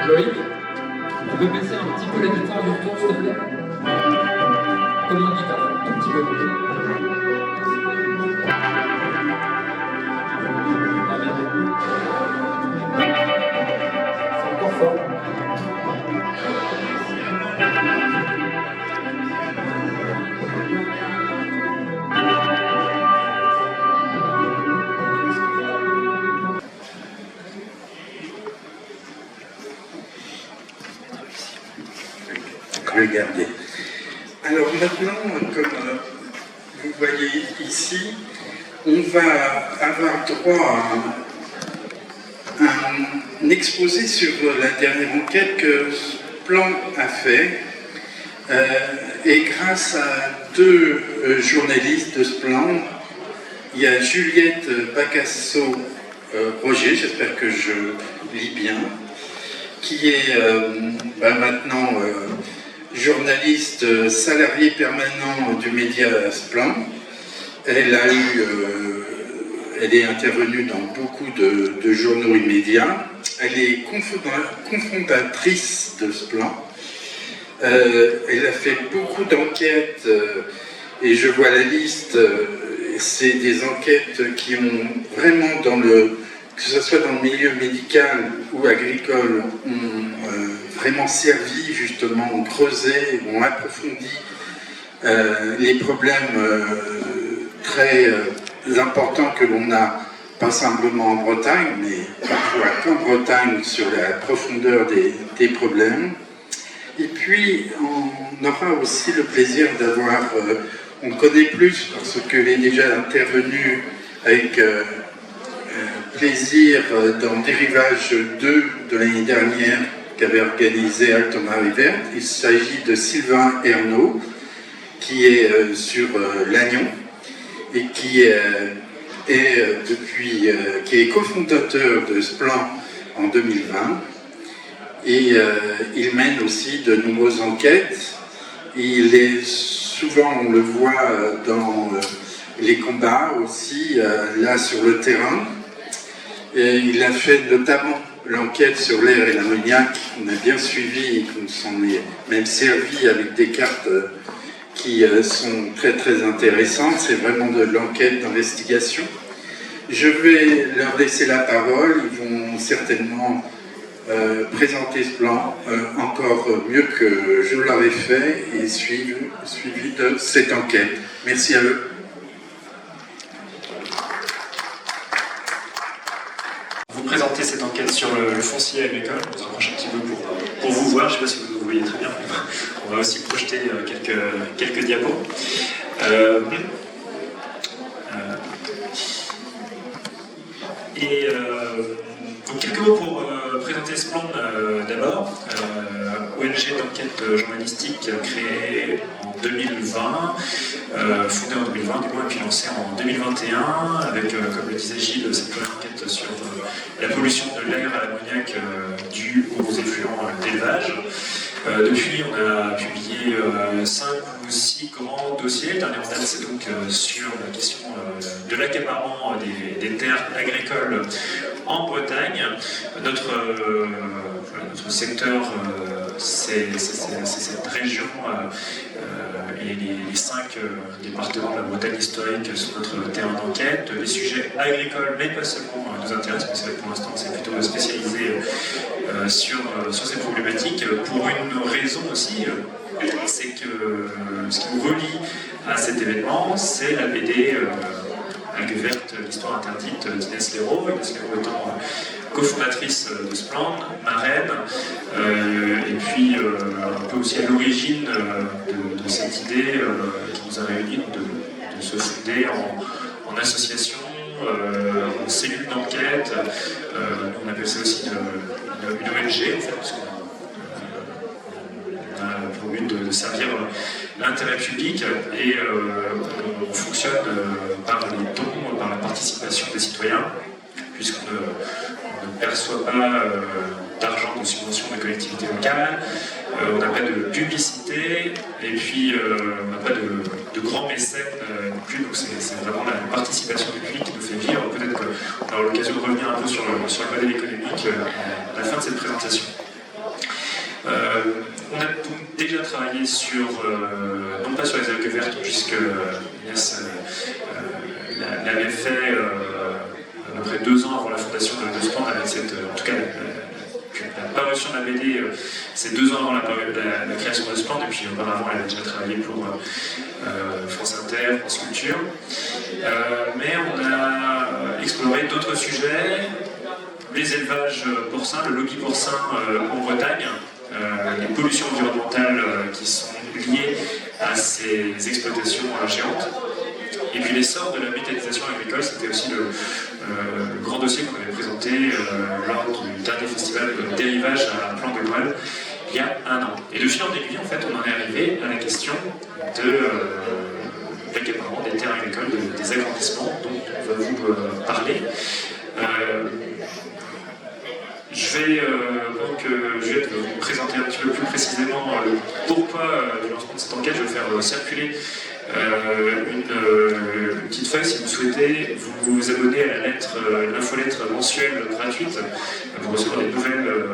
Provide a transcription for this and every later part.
Loïc, tu peux baisser un petit peu la guitare du retour, s'il te plaît? Comme une guitare, un tout petit peu. Ah merde. C'est encore fort. Regardez. Alors maintenant, comme vous voyez ici, on va avoir droit à un exposé sur la dernière enquête que Plan a fait. Et grâce à deux journalistes de ce plan, il y a Juliette Bacasso-Roger, j'espère que je lis bien, qui est maintenant journaliste salarié permanent du média Splan. Elle est intervenue dans beaucoup de journaux et médias. Elle est cofondatrice de Splan. Elle a fait beaucoup d'enquêtes et je vois la liste. C'est des enquêtes qui ont vraiment que ce soit dans le milieu médical ou agricole, ont vraiment servi, justement, ont creusé, ont approfondi les problèmes très importants que l'on a, pas simplement en Bretagne, mais parfois qu'en Bretagne, sur la profondeur des problèmes. Et puis, on aura aussi le plaisir d'avoir, on connaît plus, parce qu'elle est déjà intervenue avec plaisir dans Dérivage 2 de l'année dernière qu'avait organisé Alton-Marie Verte. Il s'agit de Sylvain Ernaud, qui est sur Lannion et qui est cofondateur de Splan en 2020. Et il mène aussi de nombreuses enquêtes. Il est souvent, on le voit dans les combats aussi, là sur le terrain. Et il a fait notamment l'enquête sur l'air et l'ammoniac. On a bien suivi et qu'on s'en est même servi avec des cartes qui sont très très intéressantes. C'est vraiment de l'enquête d'investigation. Je vais leur laisser la parole. Ils vont certainement présenter ce plan encore mieux que je l'avais fait et suivi de cette enquête. Merci à eux. Vous présentez cette enquête sur le foncier agricole. On se rapproche un petit peu pour vous voir. Je ne sais pas si vous nous voyez très bien. On va aussi projeter quelques diapos. Donc quelques mots pour présenter ce plan d'abord. ONG d'enquête journalistique créée en 2020, fondée en 2020 du moins, et puis lancée en 2021 avec, comme le disait Gilles, cette première enquête sur la pollution de l'air à l'ammoniac due aux effluents d'élevage. Depuis, on a publié 5 ou 6 grands dossiers. Le dernier en date, c'est donc sur la question de l'accaparement des terres agricoles en Bretagne. Notre secteur, c'est cette région et les 5 départements de la Bretagne historique sont notre terrain d'enquête. Les sujets agricoles, mais pas seulement, nous intéressent, mais c'est vrai que pour l'instant, c'est plutôt spécialisé sur ces problématiques, pour une raison aussi, c'est que ce qui nous relie à cet événement, c'est la BD Algues Vertes, l'histoire interdite d'Inès Léraud. Inès Léraud étant cofondatrice de Splan, marraine, et puis un peu aussi à l'origine de cette idée qui nous a réunis de se fonder en association, en cellule d'enquête. On appelle ça aussi une ONG, en fait, parce qu'on a pour but de servir l'intérêt public et on fonctionne par les dons, par la participation des citoyens, puisqu'on ne perçoit pas d'argent de subvention des collectivités locales, on n'a pas de publicité, et puis on n'a pas de grands mécènes non plus, donc c'est vraiment la participation du public qui nous fait vivre. Peut-être qu'on aura l'occasion de revenir un peu sur le modèle économique à la fin de cette présentation. On a donc déjà travaillé sur, non pas sur les algues vertes, puisque Inès l'avait fait à peu près 2 ans avant la fondation de Span, avec cette, en tout cas la parution de la BD, c'est 2 ans avant la création de Span, et puis auparavant elle avait déjà travaillé pour France Inter, France Culture. Mais on a exploré d'autres sujets, les élevages porcins, le lobby porcin en Bretagne, les pollutions environnementales qui sont liées à ces exploitations géantes. Et puis l'essor de la méthanisation agricole, c'était aussi le grand dossier qu'on avait présenté lors du dernier festival de dérivage à Plan de Gaulle il y a 1 an. Et de fil en aiguille, en fait, on en est arrivé à la question de l'accaparement des terres agricoles, des agrandissements dont on va vous parler. Je vais donc Juliette va vous présenter un petit peu plus précisément pourquoi du lancement de cette enquête. Je vais faire circuler une petite feuille si vous souhaitez vous abonner à l'infolettre mensuelle gratuite pour recevoir des nouvelles de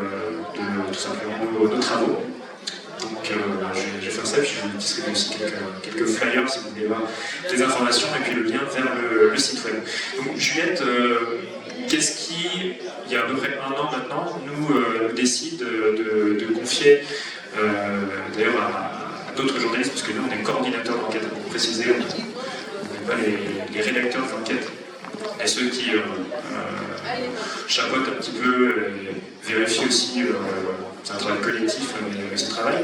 tout simplement nos travaux. Donc je vais faire ça, puis je vais distribuer aussi quelques flyers si vous voulez voir des informations et puis le lien vers le site web. Donc Juliette, qu'est-ce qui, il y a à peu près 1 an maintenant, nous décide de confier, d'ailleurs à d'autres journalistes, parce que nous on est coordinateurs d'enquête, pour préciser, on n'est pas les rédacteurs d'enquête, et ceux qui chapeautent un petit peu, vérifient aussi, c'est un travail collectif, mais c'est un travail.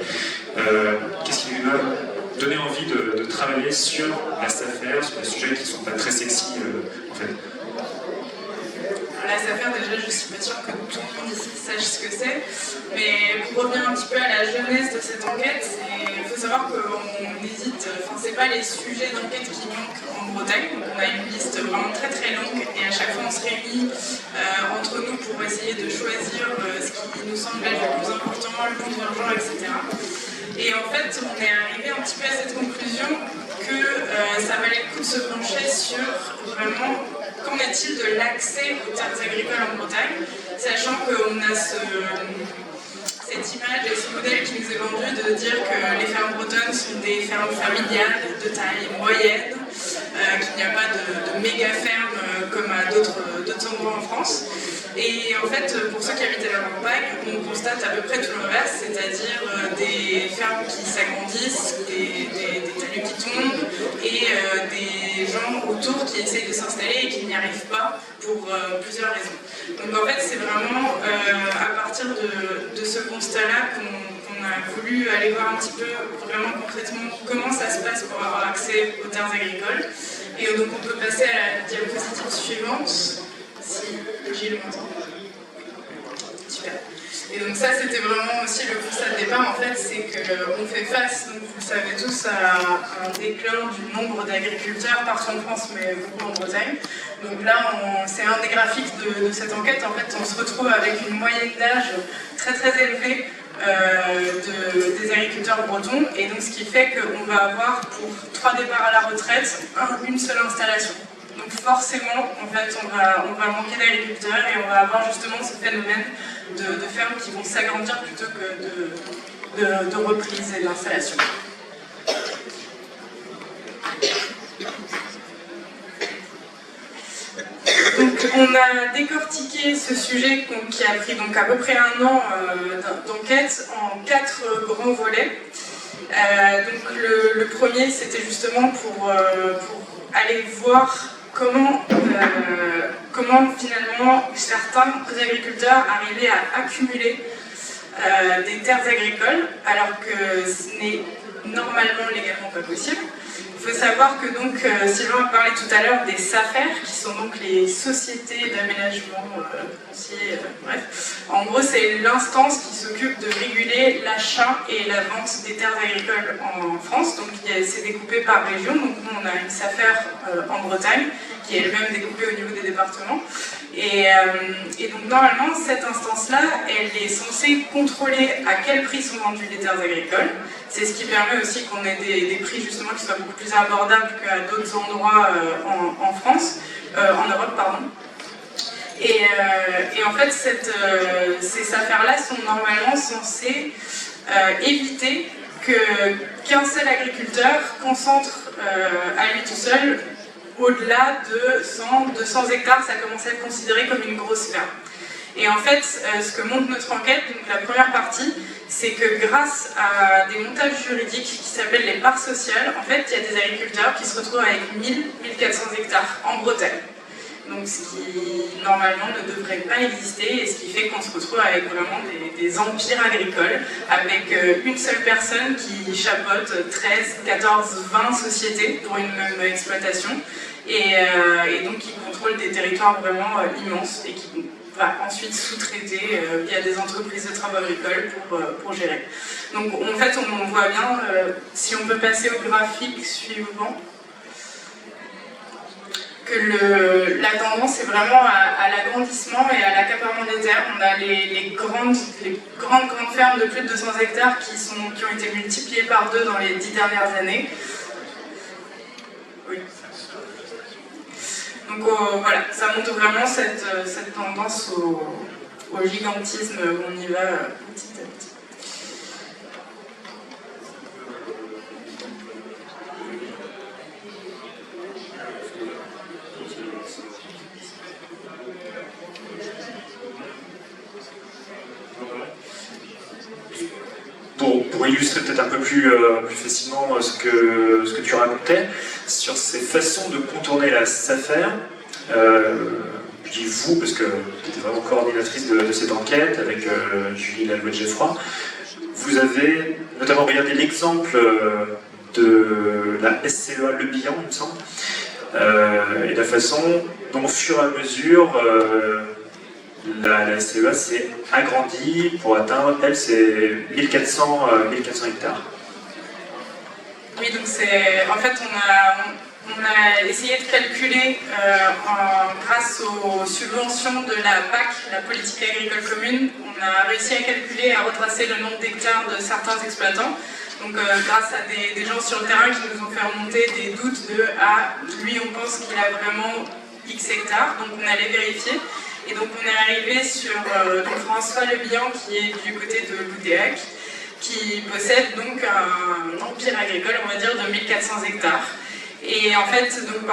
Qu'est-ce qui nous a donné envie de travailler sur la SAFER, sur des sujets qui ne sont pas très sexy en fait? La SAFER, déjà, je ne suis pas sûre que tout le monde ici sache ce que c'est, mais pour revenir un petit peu à la jeunesse de cette enquête, il faut savoir qu'on hésite, enfin, c'est pas les sujets d'enquête qui manquent en Bretagne, donc on a une liste vraiment très très longue et à chaque fois on se réunit entre nous pour essayer de choisir ce qui nous semble être le plus important, le plus urgent, etc. Et en fait, on est arrivé un petit peu à cette conclusion que ça valait le coup de se pencher sur vraiment qu'en est-il de l'accès aux terres agricoles en Bretagne, sachant qu'on a cette image et ce modèle qui nous est vendu de dire que les fermes bretonnes sont des fermes familiales de taille moyenne, qu'il n'y a pas de méga fermes comme à d'autres endroits en France. Et en fait, pour ceux qui habitent à la campagne, on constate à peu près tout l'inverse, c'est-à-dire des fermes qui s'agrandissent, des talus qui tombent et des gens autour qui essayent de s'installer et qui n'y arrivent pas pour plusieurs raisons. Donc en fait, c'est vraiment à partir de ce constat-là qu'on a voulu aller voir un petit peu vraiment concrètement comment ça se passe pour avoir accès aux terres agricoles. Et donc on peut passer à la diapositive suivante, si Gilles m'entend. Super. Et donc ça, c'était vraiment aussi le constat de départ, en fait, c'est qu'on fait face, donc vous le savez tous, à un déclin du nombre d'agriculteurs partout en France, mais beaucoup en Bretagne. Donc là, c'est un des graphiques de cette enquête. En fait, on se retrouve avec une moyenne d'âge très très élevée des agriculteurs bretons, et donc ce qui fait qu'on va avoir pour 3 départs à la retraite, une seule installation. Donc forcément, en fait, on va manquer d'agriculteurs et on va avoir justement ce phénomène de fermes qui vont s'agrandir plutôt que de reprise et d'installation. Donc on a décortiqué ce sujet qui a pris donc à peu près 1 an d'enquête en 4 grands volets. Donc le premier, c'était justement pour aller voir comment finalement certains agriculteurs arrivaient à accumuler des terres agricoles alors que ce n'est normalement légalement pas possible. Il Il faut savoir que donc, Sylvain a parlé tout à l'heure des SAFER, qui sont donc les sociétés d'aménagement foncier, bref. En gros, c'est l'instance qui s'occupe de réguler l'achat et la vente des terres agricoles en France. Donc c'est découpé par région. Donc nous, on a une SAFER en Bretagne, qui est elle-même découpée au niveau des départements. Et donc normalement, cette instance-là, elle est censée contrôler à quel prix sont vendues les terres agricoles. C'est ce qui permet aussi qu'on ait des prix justement qui soient beaucoup plus abordables qu'à d'autres endroits en France, en Europe, pardon. Et en fait, ces affaires-là sont normalement censées éviter qu'un seul agriculteur concentre à lui tout seul au-delà de 100-200 hectares. Ça commence à être considéré comme une grosse ferme. Et en fait, ce que montre notre enquête, donc la première partie, c'est que grâce à des montages juridiques qui s'appellent les parts sociales, en fait, il y a des agriculteurs qui se retrouvent avec 1000-1400 hectares en Bretagne. Donc ce qui, normalement, ne devrait pas exister, et ce qui fait qu'on se retrouve avec vraiment des empires agricoles, avec une seule personne qui chapeaute 13, 14, 20 sociétés pour une même exploitation, et donc qui contrôle des territoires vraiment immenses, et qui va ensuite sous-traiter via des entreprises de travaux agricoles pour gérer. Donc en fait, on voit bien, si on peut passer au graphique suivant, que la tendance est vraiment à l'agrandissement et à l'accaparement des terres. On a les grandes fermes de plus de 200 hectares qui ont été multipliées par 2 dans les 10 dernières années. Oui. Donc voilà, ça montre vraiment cette tendance au gigantisme où on y va petit à petit. Pour illustrer peut-être un peu plus facilement ce que tu racontais, sur ces façons de contourner la SAFER, je dis vous parce que tu étais vraiment coordinatrice de cette enquête avec Julie Lalouette-Geffroy, vous avez notamment regardé l'exemple de la SCEA Le Bihan, il me semble, et la façon dont au fur et à mesure la SCEA s'est agrandie pour atteindre, elle, c'est 1400 hectares. Oui, donc en fait, on a essayé de calculer, grâce aux subventions de la PAC, la politique agricole commune, on a réussi à calculer et à retracer le nombre d'hectares de certains exploitants. Donc grâce à des gens sur le terrain qui nous ont fait remonter des doutes de « Ah, lui, on pense qu'il a vraiment X hectares », donc on allait vérifier. Et donc on est arrivé sur François Le Bihan, qui est du côté de Loudéac, qui possède donc un empire agricole, on va dire, de 1400 hectares. Et en fait, donc,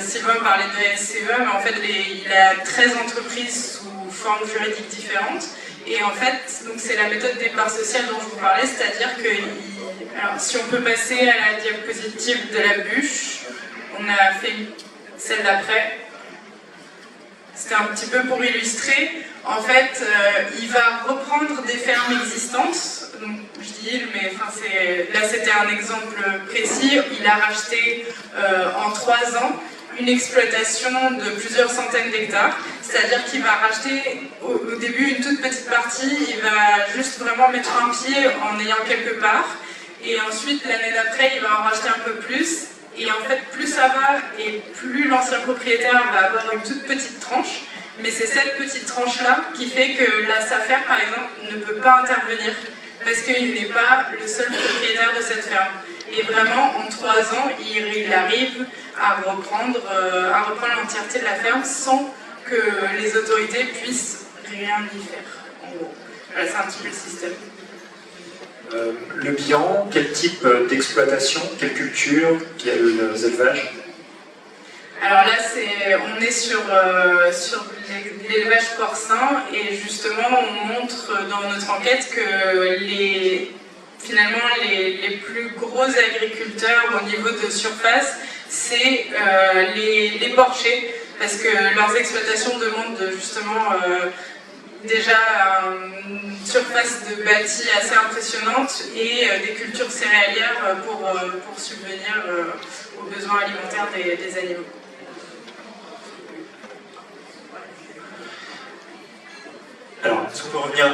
Sylvain parlait de SCEA, mais en fait, il a 13 entreprises sous formes juridiques différentes. Et en fait, c'est la méthode des parts sociales dont je vous parlais, c'est-à-dire que, alors, si on peut passer à la diapositive de la bûche, on a fait celle d'après. C'était un petit peu pour illustrer. En fait, il va reprendre des fermes existantes. Donc, je dis il, mais là c'était un exemple précis. Il a racheté en 3 ans une exploitation de plusieurs centaines d'hectares. C'est-à-dire qu'il va racheter au début une toute petite partie. Il va juste vraiment mettre un pied en ayant quelque part. Et ensuite, l'année d'après, il va en racheter un peu plus. Et en fait, plus ça va et plus l'ancien propriétaire va avoir une toute petite tranche. Mais c'est cette petite tranche-là qui fait que la SAFER, par exemple, ne peut pas intervenir parce qu'il n'est pas le seul propriétaire de cette ferme. Et vraiment, en 3 ans, il arrive à reprendre l'entièreté de la ferme sans que les autorités puissent rien y faire, en gros. Voilà, c'est un petit peu le système. Le Bihan, quel type d'exploitation, quelle culture, quels élevages? Alors là, on est sur l'élevage porcin, et justement, on montre dans notre enquête que finalement les plus gros agriculteurs au niveau de surface, c'est les porchers, parce que leurs exploitations demandent justement déjà une surface de bâti assez impressionnante et des cultures céréalières pour subvenir aux besoins alimentaires des animaux. Alors, est-ce qu'on peut revenir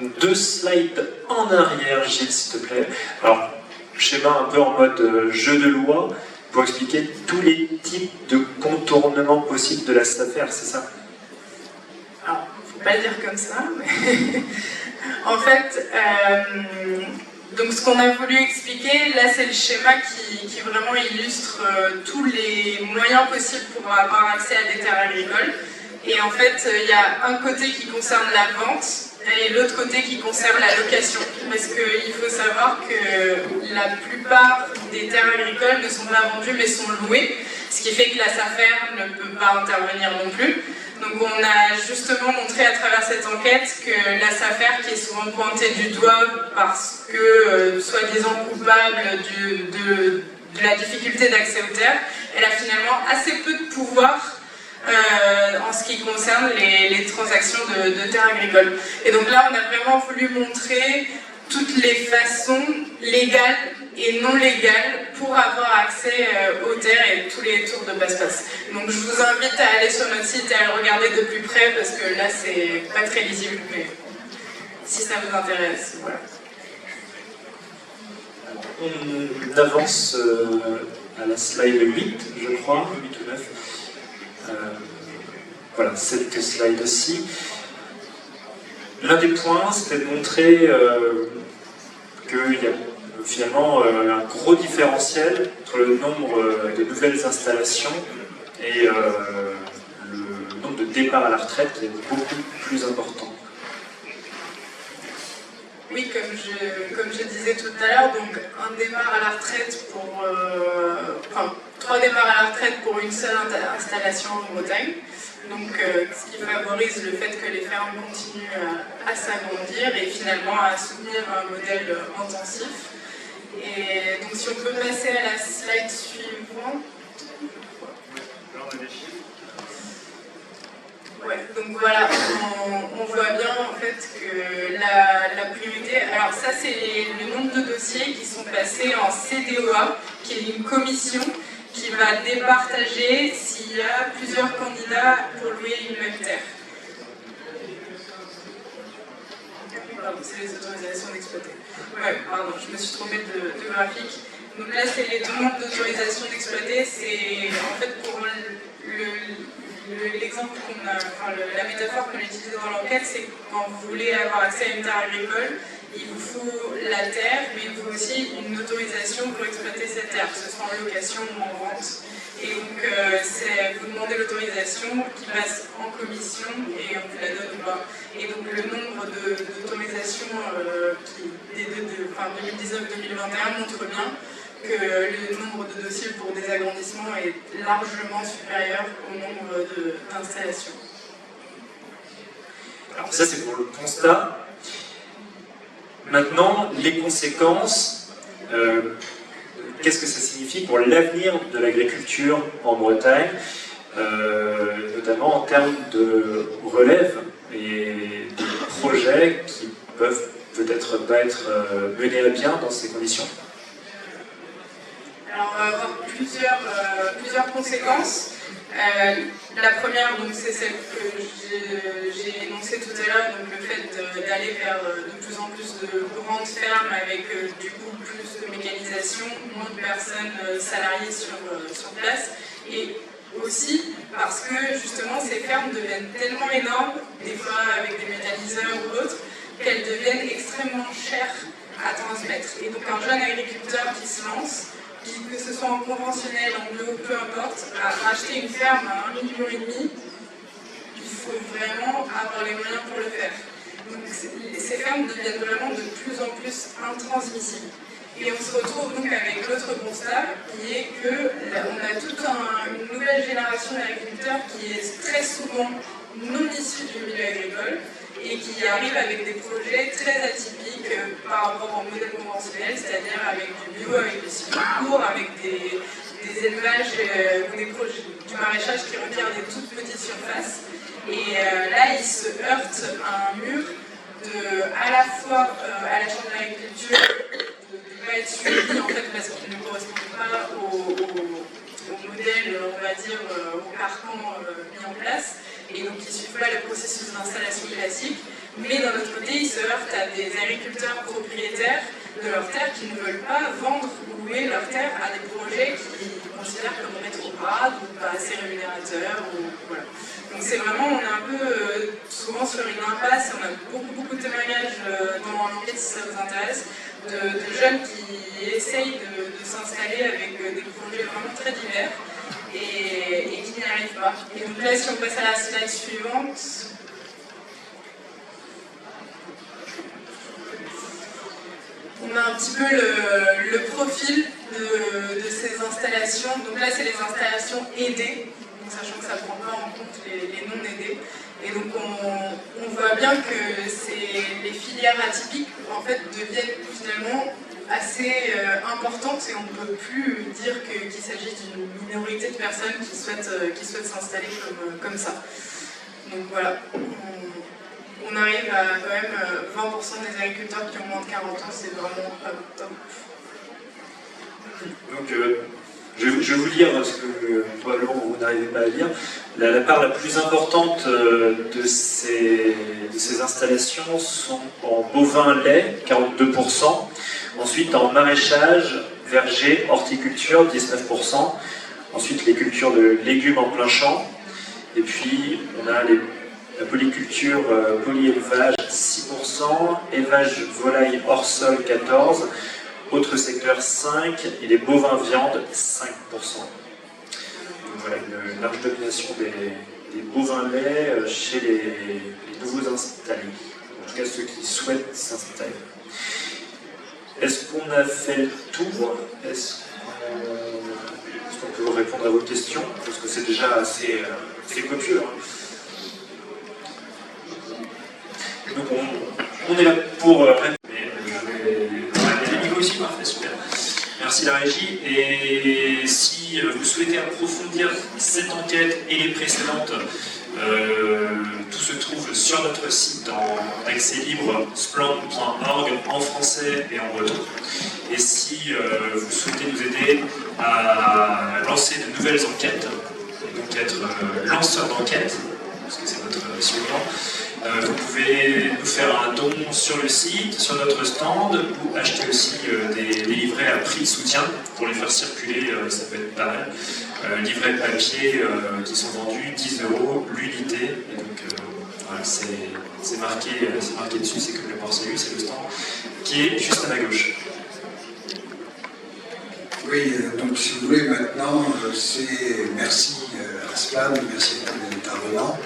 2 slides en arrière, Gilles, s'il te plaît. Alors, schéma un peu en mode jeu de loi, pour expliquer tous les types de contournements possibles de la SAFER, c'est ça? Alors, faut pas le dire comme ça, mais en fait, donc ce qu'on a voulu expliquer, là c'est le schéma qui vraiment illustre tous les moyens possibles pour avoir accès à des terres agricoles. Et en fait, il y a un côté qui concerne la vente et l'autre côté qui concerne la location. Parce qu'il faut savoir que la plupart des terres agricoles ne sont pas vendues mais sont louées, ce qui fait que la SAFER ne peut pas intervenir non plus. Donc on a justement montré à travers cette enquête que la SAFER, qui est souvent pointée du doigt parce que soi-disant coupable de la difficulté d'accès aux terres, elle a finalement assez peu de pouvoir en ce qui concerne les transactions de terres agricoles. Et donc là, on a vraiment voulu montrer toutes les façons légales et non légales pour avoir accès aux terres et tous les tours de passe-passe. Donc je vous invite à aller sur notre site et à le regarder de plus près parce que là, c'est pas très lisible, mais si ça vous intéresse, voilà. On avance à la slide 8, je crois, 8 ou 9. Voilà, cette slide-ci. L'un des points, c'était de montrer qu'il y a finalement un gros différentiel entre le nombre de nouvelles installations et le nombre de départs à la retraite qui est beaucoup plus important. Oui, comme je disais tout à l'heure, donc un départ à la retraite pour... 3 départs à la retraite pour une seule installation en Bretagne. Donc, ce qui favorise le fait que les fermes continuent à s'agrandir et finalement à soutenir un modèle intensif. Et donc, si on peut passer à la slide suivante. Ouais, donc voilà, on voit bien en fait que la priorité, alors ça c'est le nombre de dossiers qui sont passés en CDOA, qui est une commission qui va départager s'il y a plusieurs candidats pour louer une même terre. Pardon, c'est les autorisations d'exploiter. Ouais, pardon, je me suis trompée de graphique. Donc là, c'est les demandes d'autorisation d'exploiter. C'est en fait pour l'exemple qu'on a, enfin, la métaphore qu'on a utilisée dans l'enquête, c'est que quand vous voulez avoir accès à une terre agricole, il vous faut la terre, mais il vous faut aussi une autorisation pour exploiter cette terre, que ce soit en location ou en vente. Et donc, vous demandez l'autorisation qui passe en commission et on vous la donne ou pas. Et donc, le nombre d'autorisations 2019-2021 montre bien que le nombre de dossiers pour des agrandissements est largement supérieur au nombre d'installations. Alors ça, c'est pour le constat. Maintenant, les conséquences, qu'est-ce que ça signifie pour l'avenir de l'agriculture en Bretagne, notamment en termes de relève et de projets qui peuvent peut-être pas être menés à bien dans ces conditions? Alors, on va avoir plusieurs conséquences. La première, c'est celle que j'ai énoncée tout à l'heure, donc le fait d'aller vers de plus en plus de grandes fermes avec du coup plus de mécanisation, moins de personnes salariées sur place, et aussi parce que justement ces fermes deviennent tellement énormes, des fois avec des méthaniseurs ou autres, qu'elles deviennent extrêmement chères à transmettre. Et donc un jeune agriculteur qui se lance, que ce soit en conventionnel, en bio, peu importe, à racheter une ferme à 1,5 million, il faut vraiment avoir les moyens pour le faire. Donc ces fermes deviennent vraiment de plus en plus intransmissibles. Et on se retrouve donc avec l'autre constat, qui est qu'on a toute une nouvelle génération d'agriculteurs qui est très souvent non issue du milieu agricole et qui arrive avec des projets très atypiques par rapport au modèle conventionnel, c'est-à-dire avec du bio, avec du cycle court, avec des élevages ou des projets du maraîchage qui requièrent des toutes petites surfaces. Et là, ils se heurtent à un mur à la fois à la Chambre d'agriculture, de pas être suivis en fait, parce qu'ils ne correspondent pas au modèle, on va dire, au carcan mis en place, et donc ils ne suivent pas le processus d'installation classique. Mais d'un autre côté, ils se heurtent à des agriculteurs propriétaires de leurs terres qui ne veulent pas vendre ou louer leurs terres à des projets qu'ils considèrent comme rétrogrades ou pas assez rémunérateurs. Voilà. Donc c'est vraiment, on est un peu souvent sur une impasse, on a beaucoup de témoignages dans l'enquête si ça vous intéresse, de jeunes qui essayent de s'installer avec des projets vraiment très divers et qui n'y arrivent pas. Et donc là, si on passe à la slide suivante, on a un petit peu le profil de ces installations. Donc là, c'est les installations aidées, donc sachant que ça ne prend pas en compte les non aidées. Et donc on voit bien que les filières atypiques en fait, deviennent finalement assez importantes et on ne peut plus dire qu'il s'agit d'une minorité de personnes qui souhaitent s'installer comme ça. Donc voilà. On arrive à quand même 20% des agriculteurs qui ont moins de 40 ans, c'est vraiment pas top. Donc, je vais vous lire ce que probablement vous n'arrivez pas à lire. La part la plus importante de ces installations sont en bovin-lait, 42%. Ensuite, en maraîchage, verger, horticulture, 19%. Ensuite, les cultures de légumes en plein champ. Et puis, on a la polyculture, polyélevage 6%, élevage volaille hors sol 14%, autres secteurs 5% et les bovins viande 5%. Donc voilà, une large domination des bovins lait chez les nouveaux installés, en tout cas ceux qui souhaitent s'installer. Est-ce qu'on a fait le tour? Est-ce qu'on peut répondre à vos questions? Parce que c'est déjà assez copieux. Donc on est là pour répondre. Les micros aussi, parfait, super. Merci la régie. Et si vous souhaitez approfondir cette enquête et les précédentes, tout se trouve sur notre site en accès libre splan.org en français et en breton. Et si vous souhaitez nous aider à lancer de nouvelles enquêtes, et donc être lanceur d'enquête, parce que c'est notre slogan, vous pouvez nous faire un don sur le site, sur notre stand, ou acheter aussi des livrets à prix de soutien pour les faire circuler, ça peut être pas mal. Livrets papier qui sont vendus 10 € l'unité. Et donc voilà, c'est marqué dessus, c'est comme le port-salut, c'est le stand qui est juste à ma gauche. Oui, donc si vous voulez maintenant, c'est merci à Splan, merci à tous les intervenants.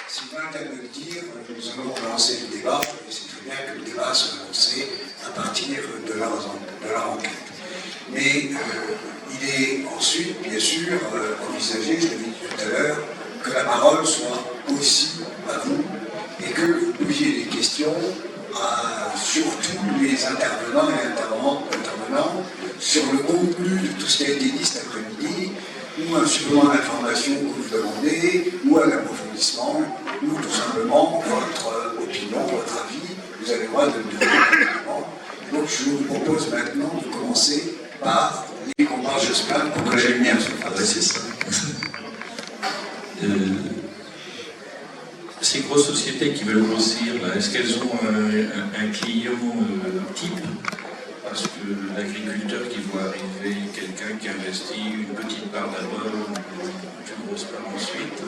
Sylvain vient de le dire, nous allons lancer le débat, et c'est très bien que le débat soit lancé à partir de leur enquête. Mais il est ensuite, bien sûr, envisagé, je l'ai dit tout à l'heure, que la parole soit aussi à vous, et que vous posiez des questions à surtout les intervenants et intervenants sur le contenu de tout ce qui a été dit cet après-midi, ou un supplément d'information que vous demandez, ou un approfondissement, ou tout simplement votre opinion, votre avis. Vous avez le droit de le donner complètement. Donc je vous propose maintenant de commencer par les comparages de spam pour que j'aille bien se faire. C'est ça. Ces grosses sociétés qui veulent grossir, est-ce qu'elles ont un client type? Parce que l'agriculteur qui voit arriver quelqu'un qui investit une petite part d'abord, une plus grosse part ensuite,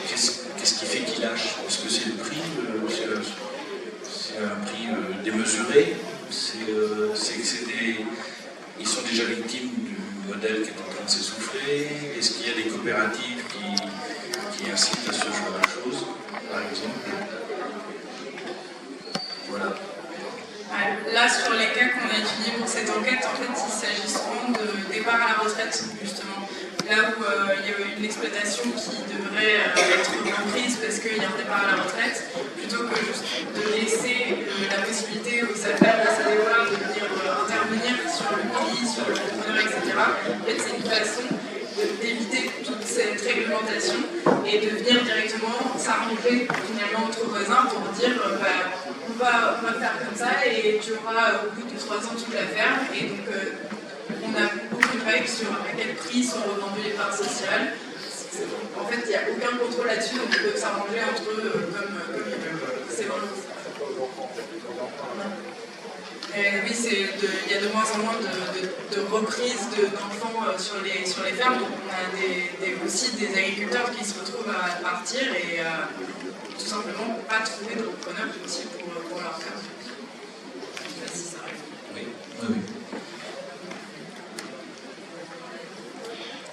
qu'est-ce qui fait qu'il lâche? Est-ce que c'est le prix? C'est un prix démesuré? Ils sont déjà victimes du modèle qui est en train de s'essouffler? Est-ce qu'il y a des coopératives qui incitent à ce genre de choses, par exemple? Voilà. Là, sur les cas qu'on a étudiés pour cette enquête, en fait, il s'agit souvent de départ à la retraite, justement. Là où il y a une exploitation qui devrait être reprise parce qu'il y a un départ à la retraite, plutôt que juste de laisser la possibilité aux affaires de sa départ de venir intervenir sur le pays, sur le entrepreneur, etc. En fait, c'est une façon d'éviter toute cette réglementation réglementation et de venir directement s'arranger finalement entre voisins pour dire on va faire comme ça et tu auras au bout de 3 ans toute la ferme. Et donc on a beaucoup de règles sur à quel prix sont revendues les parts sociales. En fait, il n'y a aucun contrôle là-dessus, donc ils peuvent s'arranger entre eux comme ils veulent. C'est vraiment ça. Oui, il y a de moins en moins de reprises d'enfants sur les fermes, donc on a aussi des agriculteurs qui se retrouvent à partir et tout simplement pas trouver de repreneurs aussi pour leur ferme. Je ne sais pas si ça arrive. Oui.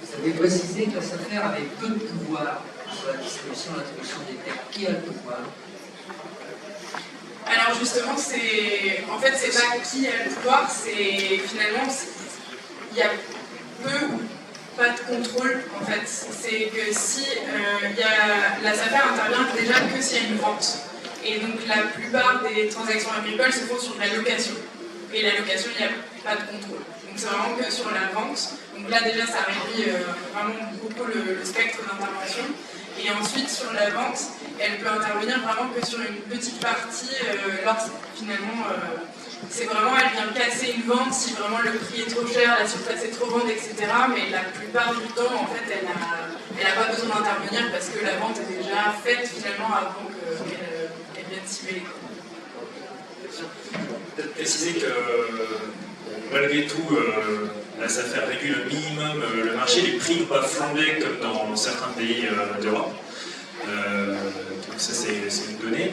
Vous avez précisé que la SAFER avait peu de pouvoir sur la distribution et l'attribution des terres. Qui a le pouvoir? Alors justement, c'est pas qui a le pouvoir, c'est finalement, il y a peu ou pas de contrôle en fait. C'est que si la SAFER intervient déjà que s'il y a une vente. Et donc la plupart des transactions agricoles se font sur la location. Et la location, il n'y a pas de contrôle. Donc c'est vraiment que sur la vente. Donc là déjà, ça réduit vraiment beaucoup le spectre d'intervention. Et ensuite, sur la vente, elle peut intervenir vraiment que sur une petite partie, finalement, c'est vraiment, elle vient casser une vente si vraiment le prix est trop cher, la surface est trop grande, etc. Mais la plupart du temps, en fait, elle n'a pas besoin d'intervenir parce que la vente est déjà faite finalement avant qu'elle vienne cibler. Peut-être préciser que malgré tout, la SAFER régule au minimum le marché, les prix n'ont pas flambé comme dans certains pays d'Europe. Donc ça c'est une donnée.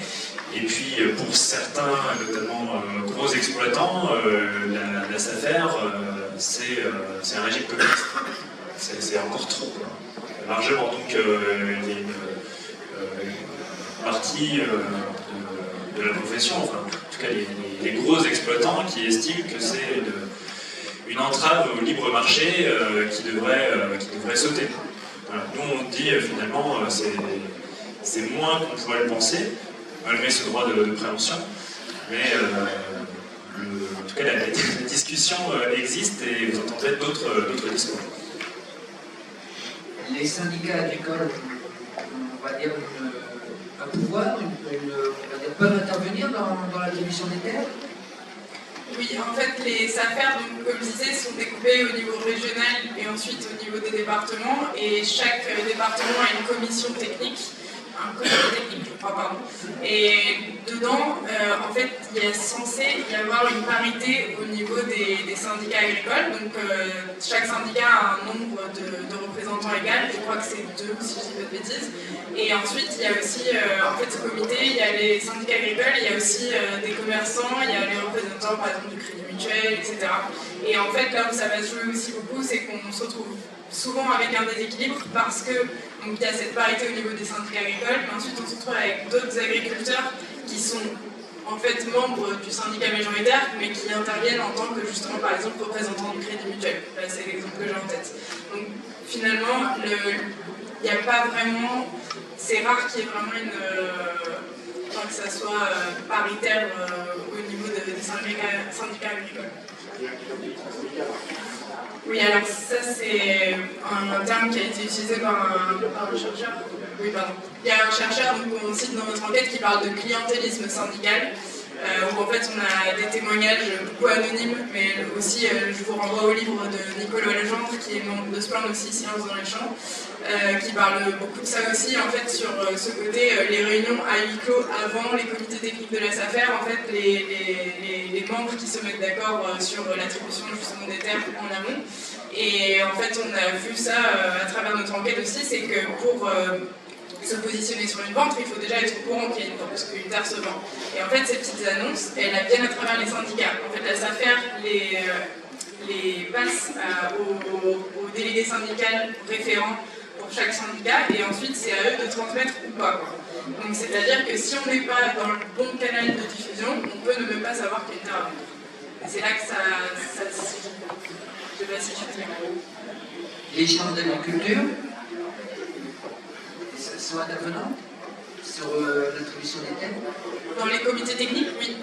Et puis pour certains, notamment gros exploitants, la SAFER c'est un régime communiste. C'est encore trop, quoi. Largement. Donc il y a une partie de la profession, enfin en tout cas les gros exploitants qui estiment que c'est une entrave au libre marché qui devrait sauter. Voilà. Nous on dit finalement c'est moins qu'on pourrait le penser, malgré ce droit de préemption, mais en tout cas la discussion existe et vous entendrez d'autres discours. Les syndicats agricoles, on va dire, un pouvoir, on va dire, peuvent intervenir dans l'attribution des terres? Oui, en fait, les SAFER, donc, comme je disais, sont découpées au niveau régional et ensuite au niveau des départements. Et chaque département a une commission technique, un comité technique, je crois, pardon. Et dedans, en fait, il est censé y avoir une parité au niveau des syndicats agricoles. Donc, chaque syndicat a un nombre de représentants égal. Je crois que c'est 2, si je dis pas de bêtises. Et ensuite, il y a aussi, en fait, ce comité, il y a les syndicats agricoles, il y a aussi des commerçants, il y a les représentants, par exemple, du Crédit Mutuel, etc. Et en fait, là où ça va se jouer aussi beaucoup, c'est qu'on se retrouve souvent avec un déséquilibre parce que donc, il y a cette parité au niveau des syndicats agricoles, mais ensuite on se retrouve avec d'autres agriculteurs qui sont en fait membres du syndicat majoritaire, mais qui interviennent en tant que justement, par exemple, représentants du Crédit Mutuel. Là, c'est l'exemple que j'ai en tête. Donc finalement, il n'y a pas vraiment, c'est rare qu'il y ait vraiment que ça soit paritaire au niveau des syndicats agricoles. Oui, alors ça c'est un terme qui a été utilisé par un chercheur. Oui, pardon. Il y a un chercheur qu'on cite dans notre enquête qui parle de clientélisme syndical, où en fait on a des témoignages beaucoup anonymes, mais aussi je vous renvoie au livre de Nicolas Legendre, qui est membre de ce plan aussi, Silence dans les champs, qui parle beaucoup de ça aussi, en fait, sur ce côté, les réunions à huis clos avant les comités techniques de la SAFER, en fait, les membres qui se mettent d'accord sur l'attribution justement des terres en amont. Et en fait, on a vu ça à travers notre enquête aussi, c'est que pour se positionner sur une vente, il faut déjà être au courant qu'il y a une vente, parce qu'une terre se vend. Et en fait, ces petites annonces, elles viennent à travers les syndicats. En fait, la SAFER les passe aux délégués syndicaux référents pour chaque syndicat, et ensuite c'est à eux de transmettre ou pas, quoi. Donc c'est-à-dire que si on n'est pas dans le bon canal de diffusion, on peut ne même pas savoir qu'il y a une terre à vendre. Et c'est là que ça se situe. Je sais pas si je suis claire. Les chambres d'agriculture sont intervenants sur l'attribution des terres? Dans les comités techniques, oui.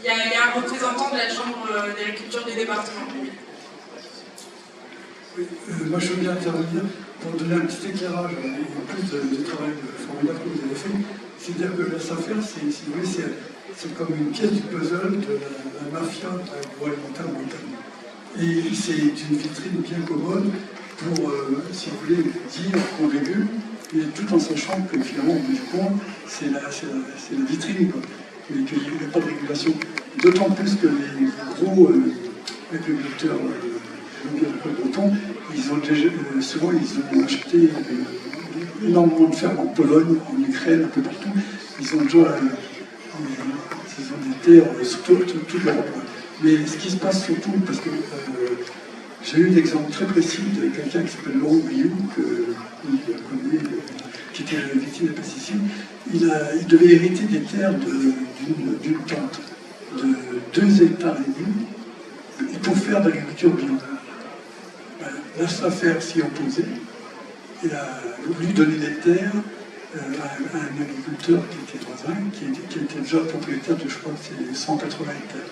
Il y a un représentant de la chambre d'agriculture du département. Oui. Moi je veux bien intervenir. pour donner un petit éclairage et plus de travail formidable que vous avez fait, c'est-à-dire que la SAFER, c'est comme une pièce du puzzle de la mafia agroalimentaire en Bretagne. Et c'est une vitrine bien commode pour, si vous voulez, dire qu'on régule, mais tout en sachant que finalement, au bout du compte, c'est la vitrine, quoi. Mais qu'il n'y a pas de régulation. D'autant plus que les gros agriculteurs bretons, ils ont déjà, souvent ils ont acheté énormément de fermes en Pologne, en Ukraine, un peu partout. Ils ont déjà des terres sur toute l'Europe. Mais ce qui se passe surtout, parce que j'ai eu l'exemple très précis de quelqu'un qui s'appelle Laurent Guillou, qui était victime des pesticides. Il devait hériter des terres d'une tante de 2 hectares et demi pour faire de l'agriculture bio. La SAFER s'y opposait et a voulu donner des terres à un agriculteur qui était voisin, qui était déjà propriétaire de, je crois, 180 hectares.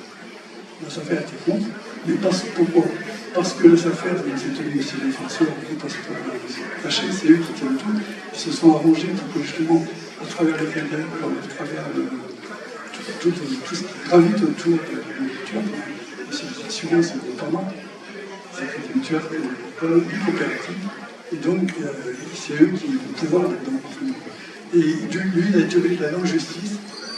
La SAFER était contre, mais pourquoi? Parce que la SAFER, c'était les défenseurs, fâchés, c'est eux qui tiennent tout, ils se sont arrangés pour que justement, à travers les carrières, à travers tout ce qui gravite autour de l'agriculture, les assurances et notamment, c'est une mutuelle, une coopérative, et donc c'est eux qui ont le pouvoir là-dedans. Et lui, il a été obligé d'aller en justice